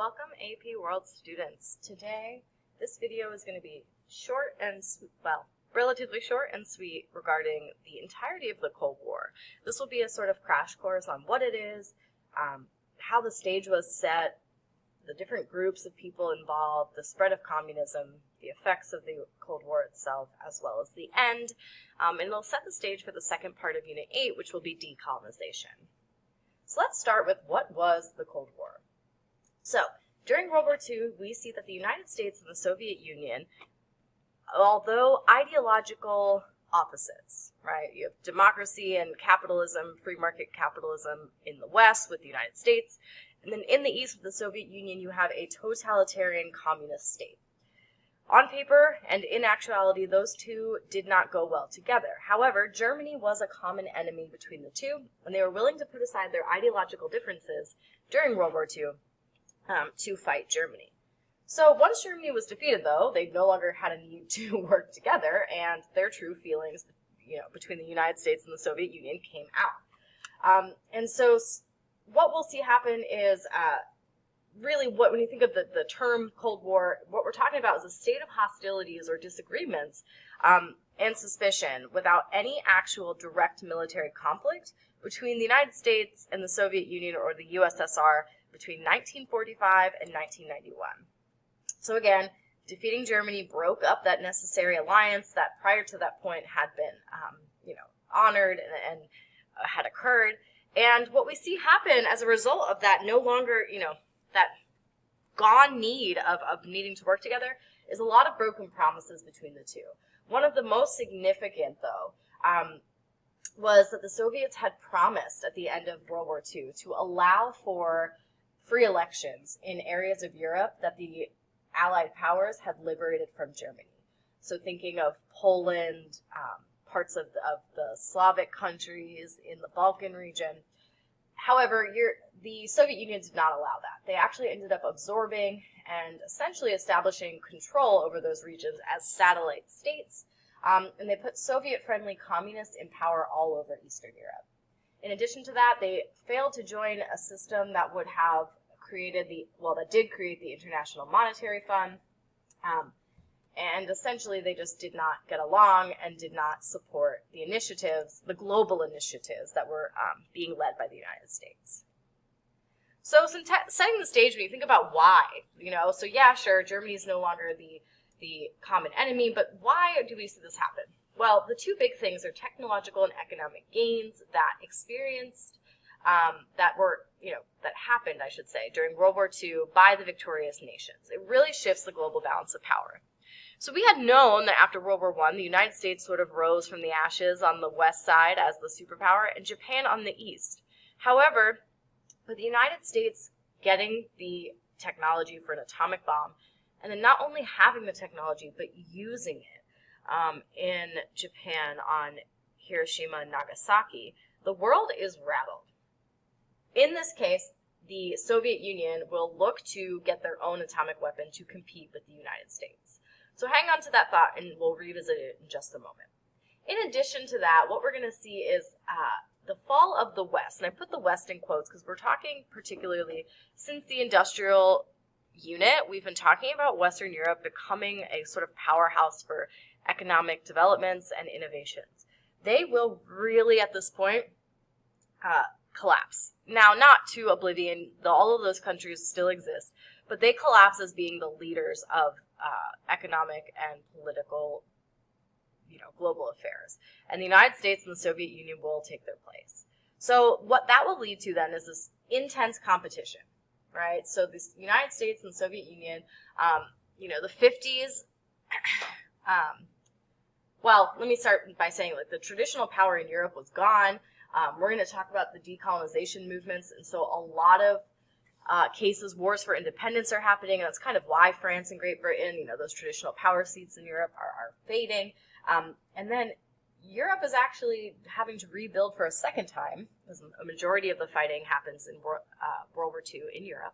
Welcome AP World students. Today, this video is going to be short and, relatively short and sweet regarding the entirety of the Cold War. This will be a sort of crash course on what it is, how the stage was set, the different groups of people involved, the spread of communism, the effects of the Cold War itself, as well as the end, and it'll set the stage for the second part of Unit 8, which will be decolonization. So let's start with what was the Cold War. So, during World War II, we see that the United States and the Soviet Union, although ideological opposites, right? You have democracy and capitalism, free market capitalism in the West with the United States, and then in the East with the Soviet Union, you have a totalitarian communist state. On paper and in actuality, those two did not go well together. However, Germany was a common enemy between the two, and they were willing to put aside their ideological differences during World War II to fight Germany. So once Germany was defeated, though, they no longer had a need to work together, and their true feelings, between the United States and the Soviet Union came out. And so what we'll see happen is really when you think of the term Cold War, what we're talking about is a state of hostilities or disagreements and suspicion without any actual direct military conflict between the United States and the Soviet Union or the USSR between 1945 and 1991. So again, defeating Germany broke up that necessary alliance that prior to that point had been, honored and had occurred. And what we see happen as a result of that no longer, that gone need of needing to work together is a lot of broken promises between the two. One of the most significant, though, was that the Soviets had promised at the end of World War II to allow for free elections in areas of Europe that the Allied powers had liberated from Germany. So thinking of Poland, parts of the Slavic countries in the Balkan region. However, the Soviet Union did not allow that. They actually ended up absorbing and essentially establishing control over those regions as satellite states, and they put Soviet-friendly communists in power all over Eastern Europe. In addition to that, they failed to join a system that would have that did create the International Monetary Fund, and essentially they just did not get along and did not support the initiatives, the global initiatives that were being led by the United States. So setting the stage, when you think about why, so yeah, sure, Germany is no longer the common enemy, but why do we see this happen? Well, the two big things are technological and economic gains that that happened, I should say, during World War II by the victorious nations. It really shifts the global balance of power. So we had known that after World War I, the United States sort of rose from the ashes on the west side as the superpower and Japan on the east. However, with the United States getting the technology for an atomic bomb, and then not only having the technology, but using it in Japan on Hiroshima and Nagasaki, the world is rattled. In this case, the Soviet Union will look to get their own atomic weapon to compete with the United States. So hang on to that thought, and we'll revisit it in just a moment. In addition to that, what we're going to see is the fall of the West. And I put the West in quotes because we're talking particularly since the industrial unit, we've been talking about Western Europe becoming a sort of powerhouse for economic developments and innovations. They will really, at this point, collapse. Now, not to oblivion, all of those countries still exist, but they collapse as being the leaders of economic and political, global affairs. And the United States and the Soviet Union will take their place. So what that will lead to then is this intense competition, right? So this United States and the Soviet Union, the 50s, let me start by saying the traditional power in Europe was gone. We're going to talk about the decolonization movements, and so a lot of cases, wars for independence are happening, and that's kind of why France and Great Britain, those traditional power seats in Europe are fading. And then Europe is actually having to rebuild for a second time, because a majority of the fighting happens in World War II in Europe.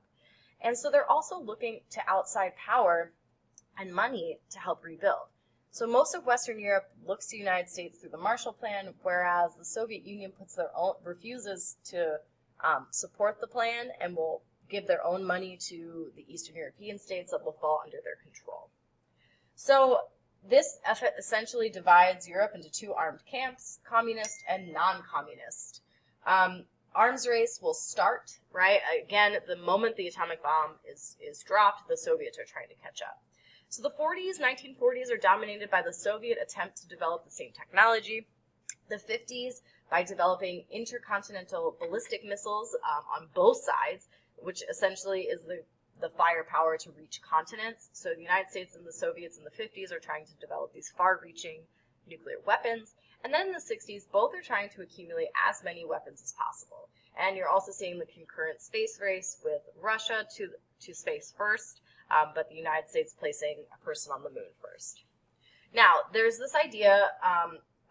And so they're also looking to outside power and money to help rebuild. So most of Western Europe looks to the United States through the Marshall Plan, whereas the Soviet Union refuses to support the plan and will, give their own money to the Eastern European states that will fall under their control. So this essentially divides Europe into two armed camps, communist and non-communist. Arms race will start, right? Again, the moment the atomic bomb is dropped, the Soviets are trying to catch up. So the 1940s are dominated by the Soviet attempt to develop the same technology. The 50s by developing intercontinental ballistic missiles on both sides, which essentially is the firepower to reach continents. So the United States and the Soviets in the 50s are trying to develop these far-reaching nuclear weapons. And then in the 60s, both are trying to accumulate as many weapons as possible. And you're also seeing the concurrent space race with Russia to space first, but the United States placing a person on the moon first. Now, there's this idea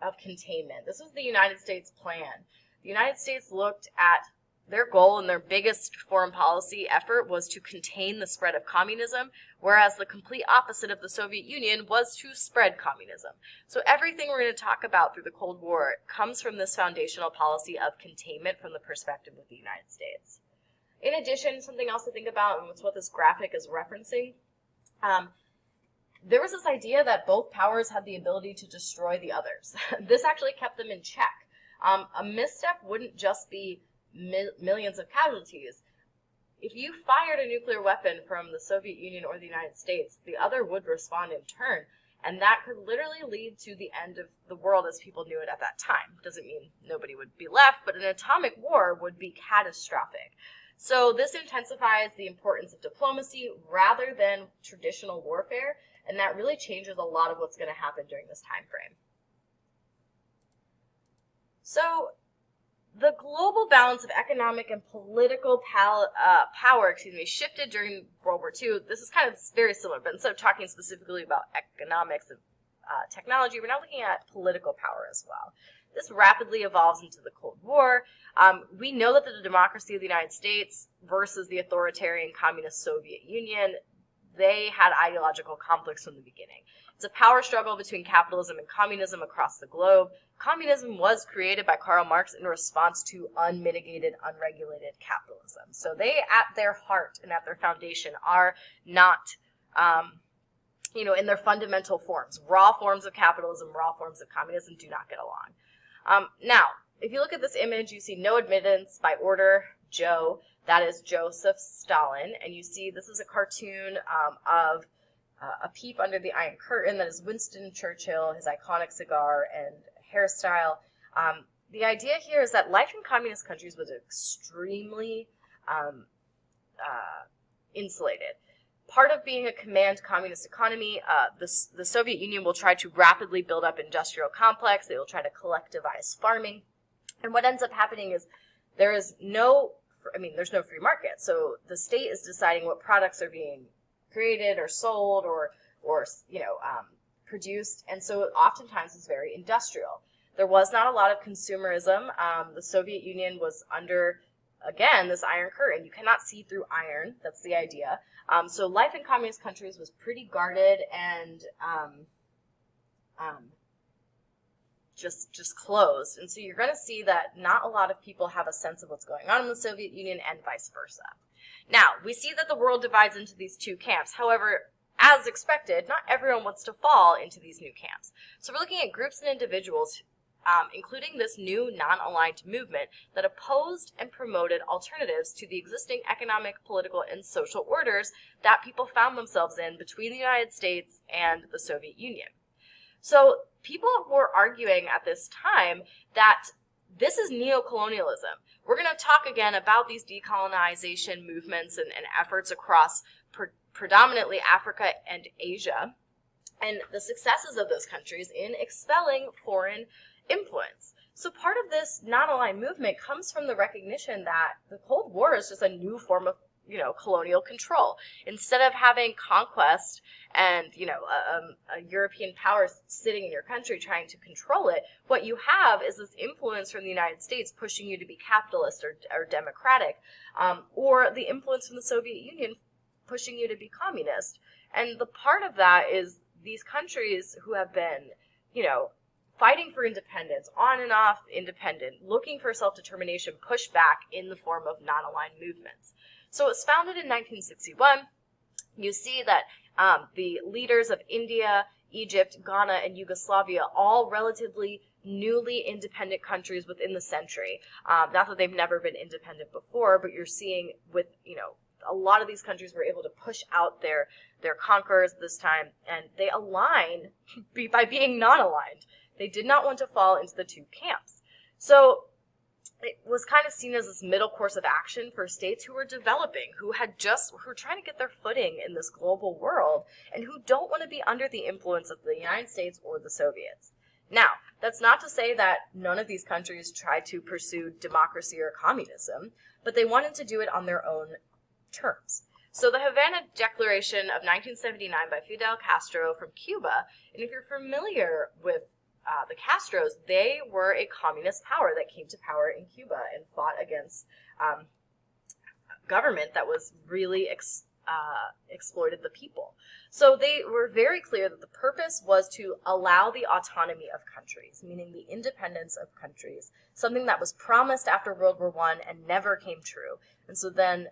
of containment. This was the United States plan. The United States looked at their goal and their biggest foreign policy effort was to contain the spread of communism, whereas the complete opposite of the Soviet Union was to spread communism. So everything we're going to talk about through the Cold War comes from this foundational policy of containment from the perspective of the United States. In addition, something else to think about, and it's what this graphic is referencing, there was this idea that both powers had the ability to destroy the others. This actually kept them in check. A misstep wouldn't just be millions of casualties. If you fired a nuclear weapon from the Soviet Union or the United States, the other would respond in turn, and that could literally lead to the end of the world as people knew it at that time. Doesn't mean nobody would be left, but an atomic war would be catastrophic. So this intensifies the importance of diplomacy rather than traditional warfare, and that really changes a lot of what's going to happen during this time frame. So the global balance of economic and political power shifted during World War II. This is kind of very similar, but instead of talking specifically about economics and technology, we're now looking at political power as well. This rapidly evolves into the Cold War. We know that the democracy of the United States versus the authoritarian communist Soviet Union, they had ideological conflicts from the beginning. It's a power struggle between capitalism and communism across the globe. Communism was created by Karl Marx in response to unmitigated, unregulated capitalism. So they, at their heart and at their foundation, are not, in their fundamental forms. Raw forms of capitalism, raw forms of communism do not get along. Now, if you look at this image, you see no admittance by order, Joe. That is Joseph Stalin. And you see this is a cartoon of a peep under the Iron Curtain. That is Winston Churchill, his iconic cigar and hairstyle. The idea here is that life in communist countries was extremely insulated. Part of being a command communist economy, the Soviet Union will try to rapidly build up industrial complex. They will try to collectivize farming. And what ends up happening is there's no free market. So the state is deciding what products are being created or sold or produced. And so oftentimes it's very industrial. There was not a lot of consumerism. The Soviet Union was under, again, this Iron Curtain. You cannot see through iron. That's the idea. So life in communist countries was pretty guarded and just closed. And so you're going to see that not a lot of people have a sense of what's going on in the Soviet Union and vice versa. Now, we see that the world divides into these two camps. However, as expected, not everyone wants to fall into these new camps. So we're looking at groups and individuals, including this new non-aligned movement that opposed and promoted alternatives to the existing economic, political, and social orders that people found themselves in between the United States and the Soviet Union. So people were arguing at this time that this is neocolonialism. We're going to talk again about these decolonization movements and efforts across predominantly Africa and Asia, and the successes of those countries in expelling foreign influence. So part of this non-aligned movement comes from the recognition that the Cold War is just a new form of colonial control. Instead of having conquest and, a European power sitting in your country trying to control it, what you have is this influence from the United States pushing you to be capitalist or democratic, or the influence from the Soviet Union pushing you to be communist. And the part of that is these countries who have been, fighting for independence, on and off independent, looking for self-determination, push back in the form of non-aligned movements. So it was founded in 1961. You see that the leaders of India, Egypt, Ghana, and Yugoslavia, all relatively newly independent countries within the century. Not that they've never been independent before, but you're seeing with, a lot of these countries were able to push out their conquerors this time, and they aligned by being non-aligned. They did not want to fall into the two camps. So it was kind of seen as this middle course of action for states who were developing, who were trying to get their footing in this global world, and who don't want to be under the influence of the United States or the Soviets. Now, that's not to say that none of these countries tried to pursue democracy or communism, but they wanted to do it on their own terms. So the Havana Declaration of 1979 by Fidel Castro from Cuba, and if you're familiar with the Castros, they were a communist power that came to power in Cuba and fought against government that was really exploited the people. So they were very clear that the purpose was to allow the autonomy of countries, meaning the independence of countries, something that was promised after World War I and never came true. And so then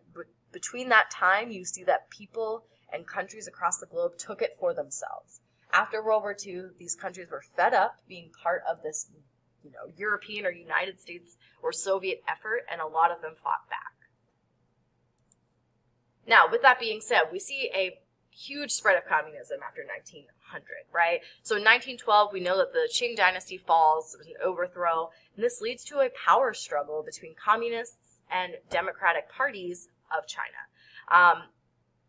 between that time, you see that people and countries across the globe took it for themselves. After World War II, these countries were fed up being part of this, European or United States or Soviet effort, and a lot of them fought back. Now, with that being said, we see a huge spread of communism after 1900, right? So in 1912, we know that the Qing dynasty falls, there was an overthrow, and this leads to a power struggle between communists and democratic parties of China.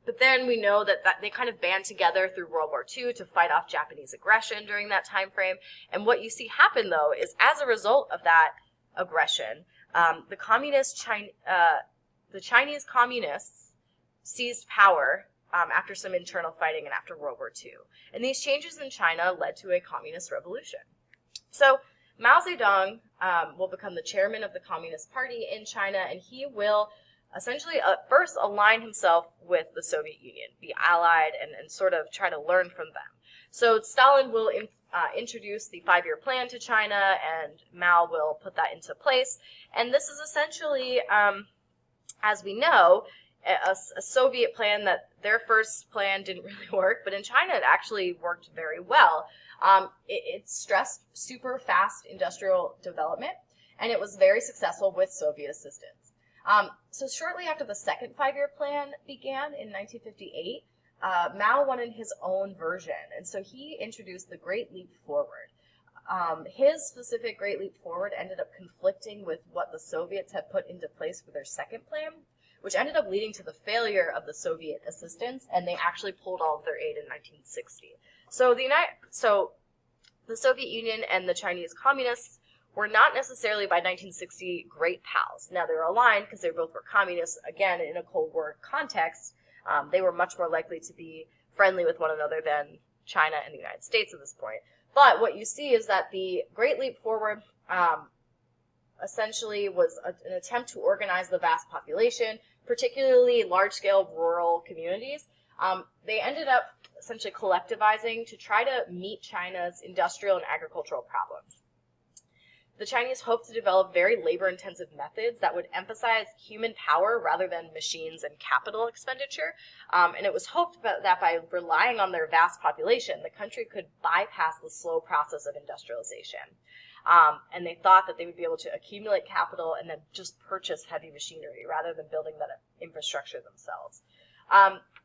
But then we know that they kind of band together through World War II to fight off Japanese aggression during that time frame. And what you see happen, though, is as a result of that aggression, the Chinese communists seized power after some internal fighting and after World War II. And these changes in China led to a communist revolution. So Mao Zedong will become the chairman of the Communist Party in China, and he will essentially first align himself with the Soviet Union, be allied, and sort of try to learn from them. So Stalin will introduce the 5-year plan to China, and Mao will put that into place. And this is essentially, as we know, a Soviet plan that their first plan didn't really work, but in China it actually worked very well. It stressed super fast industrial development, and it was very successful with Soviet assistance. So shortly after the second 5-year plan began in 1958, Mao wanted his own version, and so he introduced the Great Leap Forward. His specific Great Leap Forward ended up conflicting with what the Soviets had put into place for their second plan, which ended up leading to the failure of the Soviet assistance, and they actually pulled all of their aid in 1960. So the Soviet Union and the Chinese communists were not necessarily by 1960 great pals. Now, they were aligned because they both were communists. Again, in a Cold War context, they were much more likely to be friendly with one another than China and the United States at this point. But what you see is that the Great Leap Forward essentially was an attempt to organize the vast population, particularly large-scale rural communities. They ended up essentially collectivizing to try to meet China's industrial and agricultural problems. The Chinese hoped to develop very labor-intensive methods that would emphasize human power rather than machines and capital expenditure. And it was hoped that by relying on their vast population, the country could bypass the slow process of industrialization. And they thought that they would be able to accumulate capital and then just purchase heavy machinery rather than building that infrastructure themselves.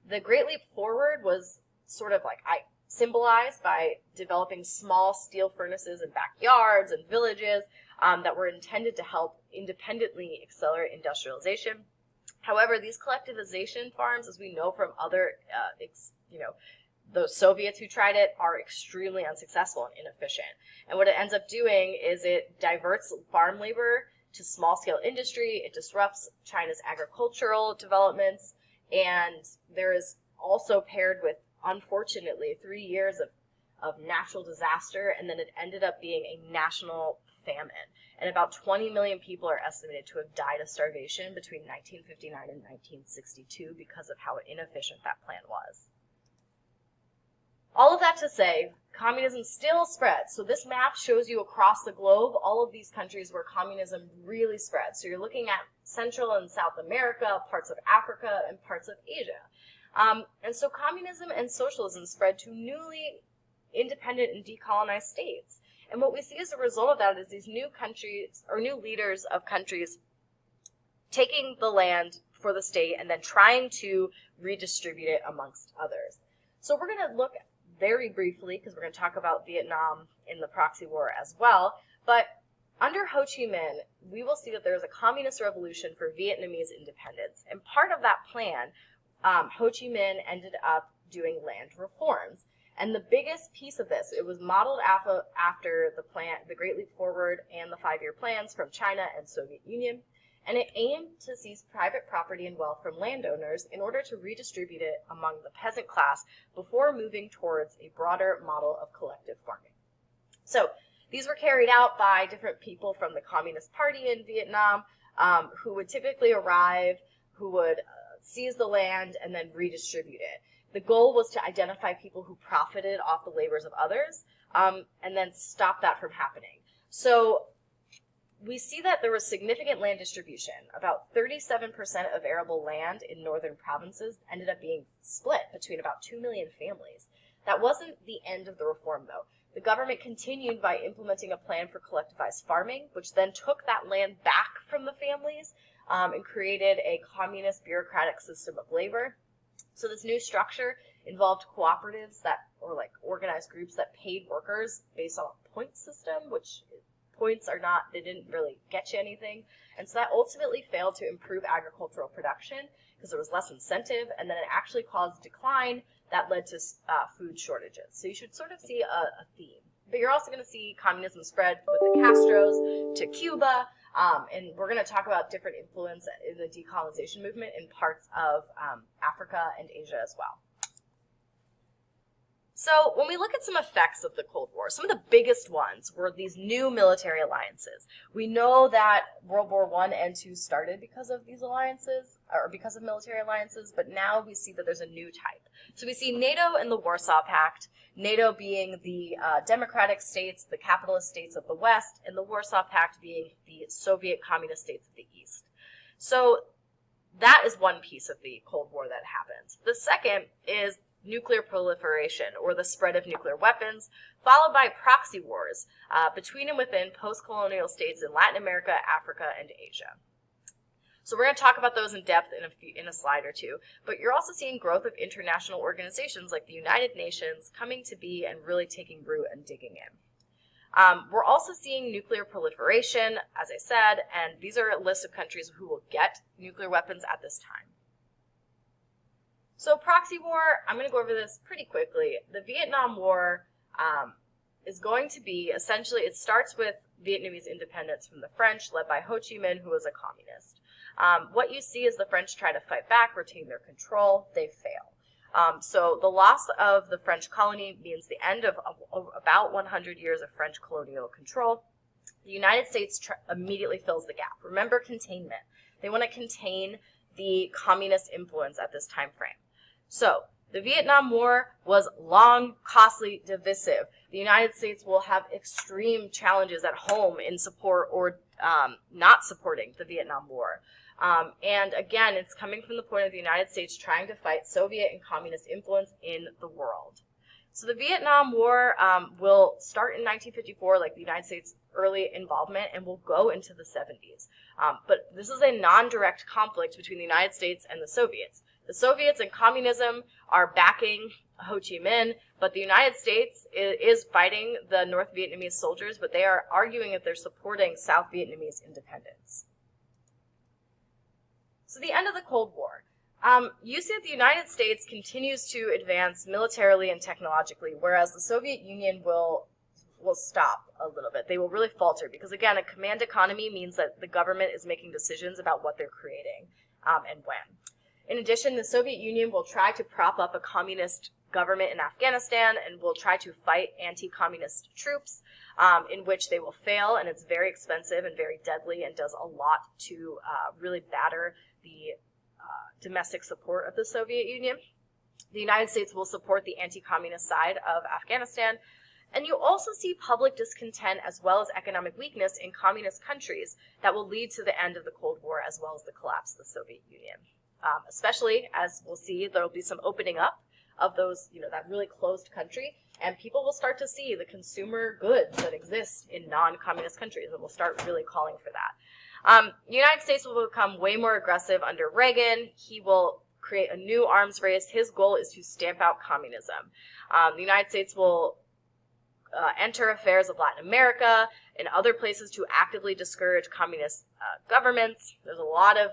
The Great Leap Forward was sort of symbolized by developing small steel furnaces in backyards and villages that were intended to help independently accelerate industrialization. However, these collectivization farms, as we know from other, those Soviets who tried it, are extremely unsuccessful and inefficient. And what it ends up doing is it diverts farm labor to small-scale industry, it disrupts China's agricultural developments, and there is also paired with, unfortunately, 3 years of natural disaster, and then it ended up being a national famine. And about 20 million people are estimated to have died of starvation between 1959 and 1962 because of how inefficient that plan was. All of that to say, communism still spreads. So this map shows you across the globe all of these countries where communism really spreads. So you're looking at Central and South America, parts of Africa, and parts of Asia. And so communism and socialism spread to newly independent and decolonized states. And what we see as a result of that is these new countries, or new leaders of countries, taking the land for the state and then trying to redistribute it amongst others. So we're going to look very briefly, because we're going to talk about Vietnam in the proxy war as well, but under Ho Chi Minh, we will see that there is a communist revolution for Vietnamese independence. And part of that plan, Ho Chi Minh ended up doing land reforms. And the biggest piece of this, it was modeled after the plan, the Great Leap Forward and the 5-year plans from China and Soviet Union. And it aimed to seize private property and wealth from landowners in order to redistribute it among the peasant class before moving towards a broader model of collective farming. So these were carried out by different people from the Communist Party in Vietnam, who would typically arrive, who would seize the land and then redistribute it. The goal was to identify people who profited off the labors of others, and then stop that from happening. So we see that there was significant land distribution. About 37% of arable land in northern provinces ended up being split between about 2 million families. That wasn't the end of the reform, though. The government continued by implementing a plan for collectivized farming, which then took that land back from the families and created a communist bureaucratic system of labor. So this new structure involved cooperatives or organized groups that paid workers based on a point system, which points are not, they didn't really get you anything. And so that ultimately failed to improve agricultural production because there was less incentive, and then it actually caused decline that led to food shortages. So you should sort of see a theme. But you're also going to see communism spread with the Castros to Cuba, and we're going to talk about different influence in the decolonization movement in parts of Africa and Asia as well. So when we look at some effects of the Cold War, some of the biggest ones were these new military alliances. We know that World War I and II started because of these alliances, or because of military alliances, but now we see that there's a new type. So we see NATO and the Warsaw Pact, NATO being the democratic states, the capitalist states of the West, and the Warsaw Pact being the Soviet communist states of the East. So that is one piece of the Cold War that happens. The second is nuclear proliferation, or the spread of nuclear weapons, followed by proxy wars between and within post-colonial states in Latin America, Africa, and Asia. So we're going to talk about those in depth in a slide or two, but you're also seeing growth of international organizations like the United Nations coming to be and really taking root and digging in. We're also seeing nuclear proliferation, as I said, and these are a list of countries who will get nuclear weapons at this time. So proxy war, I'm going to go over this pretty quickly. The Vietnam War is going to be, essentially, it starts with Vietnamese independence from the French, led by Ho Chi Minh, who was a communist. What you see is the French try to fight back, retain their control. They fail. So the loss of the French colony means the end of about 100 years of French colonial control. The United States immediately fills the gap. Remember containment. They want to contain the communist influence at this time frame. So the Vietnam War was long, costly, divisive. The United States will have extreme challenges at home in support or not supporting the Vietnam War. And again, it's coming from the point of the United States trying to fight Soviet and communist influence in the world. So the Vietnam War will start in 1954, like the United States' early involvement, and will go into the 70s. But this is a non-direct conflict between the United States and the Soviets. The Soviets and communism are backing Ho Chi Minh, but the United States is fighting the North Vietnamese soldiers, but they are arguing that they're supporting South Vietnamese independence. So the end of the Cold War. You see that the United States continues to advance militarily and technologically, whereas the Soviet Union will stop a little bit. They will really falter because, again, a command economy means that the government is making decisions about what they're creating and when. In addition, the Soviet Union will try to prop up a communist government in Afghanistan and will try to fight anti-communist troops, in which they will fail, and it's very expensive and very deadly and does a lot to really batter the domestic support of the Soviet Union. The United States will support the anti-communist side of Afghanistan. And you also see public discontent as well as economic weakness in communist countries that will lead to the end of the Cold War as well as the collapse of the Soviet Union. Especially, as we'll see, there will be some opening up of those, that really closed country, and people will start to see the consumer goods that exist in non-communist countries, and will start really calling for that. The United States will become way more aggressive under Reagan. He will create a new arms race. His goal is to stamp out communism. The United States will enter affairs of Latin America and other places to actively discourage communist governments. There's a lot of,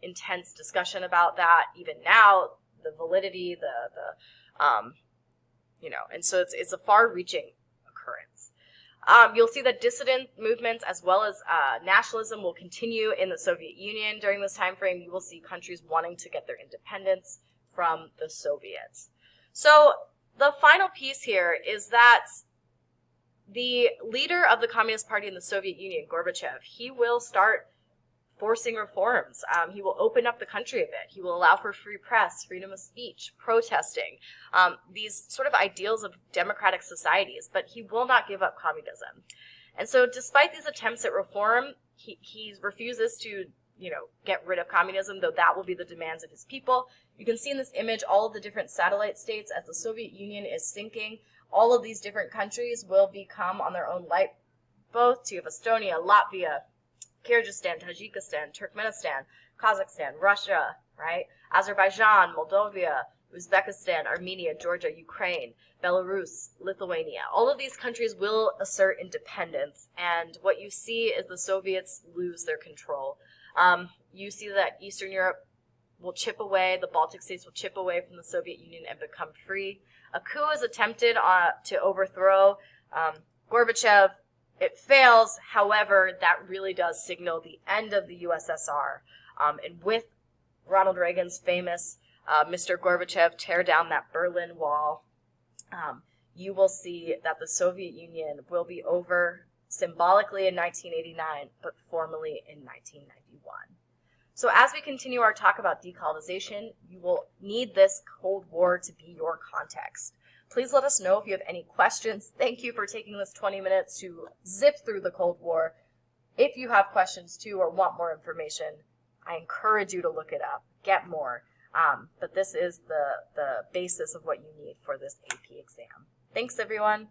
intense discussion about that even now, the validity, and so it's a far-reaching occurrence. You'll see that dissident movements as well as nationalism will continue in the Soviet Union during this time frame. You will see countries wanting to get their independence from the Soviets. So the final piece here is that the leader of the Communist Party in the Soviet Union, Gorbachev, he will start forcing reforms. He will open up the country a bit. He will allow for free press, freedom of speech, protesting, these sort of ideals of democratic societies, but he will not give up communism. And so despite these attempts at reform, he refuses to, get rid of communism, though that will be the demands of his people. You can see in this image all of the different satellite states as the Soviet Union is sinking. All of these different countries will become on their own lifeboats. You have Estonia, Latvia, Kyrgyzstan, Tajikistan, Turkmenistan, Kazakhstan, Russia, right? Azerbaijan, Moldova, Uzbekistan, Armenia, Georgia, Ukraine, Belarus, Lithuania. All of these countries will assert independence, and what you see is the Soviets lose their control. You see that Eastern Europe will chip away, the Baltic states will chip away from the Soviet Union and become free. A coup is attempted to overthrow Gorbachev. It fails. However, that really does signal the end of the USSR. And with Ronald Reagan's famous Mr. Gorbachev tear down that Berlin Wall, you will see that the Soviet Union will be over symbolically in 1989, but formally in 1991. So as we continue our talk about decolonization, you will need this Cold War to be your context. Please let us know if you have any questions. Thank you for taking this 20 minutes to zip through the Cold War. If you have questions too or want more information, I encourage you to look it up, get more. But this is the basis of what you need for this AP exam. Thanks, everyone.